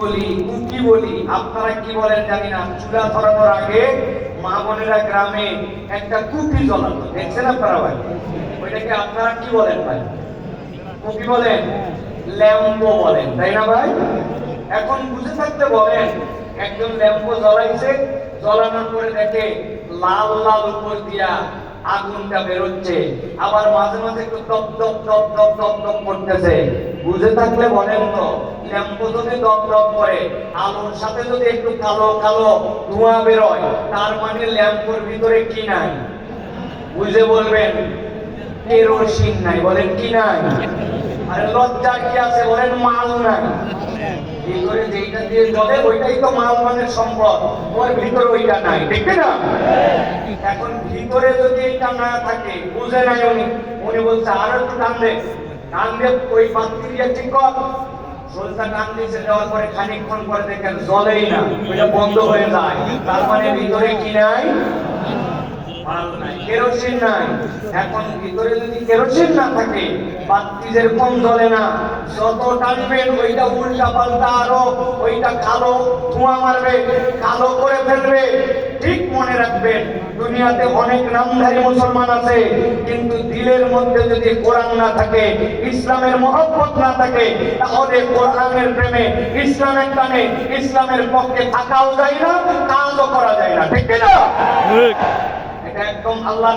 বলি, কুকি বলি, আপনারা কি বলেন জানি না। চুলা ধরানোর আগে মা বোনেরা গ্রামে একটা কুপি জ্বলাতো, দেখছেন আপনারা ভাই? ওইটাকে আপনারা কি বলেন ভাই? কুপি বলেন, ল্যাম্পো বলেন, তাই না ভাই? এখন বুঝে থাকতে বলেন, একজন ল্যাম্পো জ্বলাইছে, জ্বলানোর পরে দেখে লাল লাল উপর দিয়া আগুনটা বেরোচ্ছে, আবার মাঝে মাঝে একটু দপ দপ দপ দপ দপ দপ করতেছে। বুঝে থাকলে বলেন তো, ল্যাম্পো যদি দপ দপ করে, আলোর সাথে যদি একটু কালো কালো ধোঁয়া বেরোয়, তার মানে ল্যাম্পোর ভিতরে কি নাই? বুঝে বলবেন, কেরোসিন নাই। বলেন কি নাই? আরে লজ্জা কি আছে? বলেন মাল নাই। ভিতরে যেটা দিয়ে জ্বলে ওইটাই তো মাল, মানে সম্পদ। ওর ভিতরে ওইটা নাই, ঠিক না? এখন ভিতরে যদি এটা না থাকে, বুঝে নাই উনি, উনি বলছে আরো একটু টান দে, টান দে, ওই বাতি দিয়ে ঠিক কর। সোলটা টান দিয়েছে, দেওয়ার পরে খানিকক্ষণ পরে দেখেন জ্বলেই না, ওইটা বন্ধ হয়ে যায়। তার মানে ভিতরে কি নাই? মাল নাই, কেরোসিন নাই। এখন ভিতরে যদি কেরোসিন না থাকে, বাতি যেরকম জ্বলে না, যত টানবেন ওইটা উল্টা পাল্টা আরো ওইটা কালো ধোঁয়া মারবে, কালো করে ফেলবে। ঠিক মনে রাখবেন, দুনিয়াতে অনেক নামধারী মুসলমান আছে, কিন্তু দিলের মধ্যে যদি কোরআন না থাকে, ইসলামের মহব্বত না থাকে, তাহলে কোরআনের প্রেমে, ইসলামের টানে, ইসলামের পক্ষে থাকাও যায় না, কাজও করা যায় না, ঠিক না? এটা একদম আল্লাহ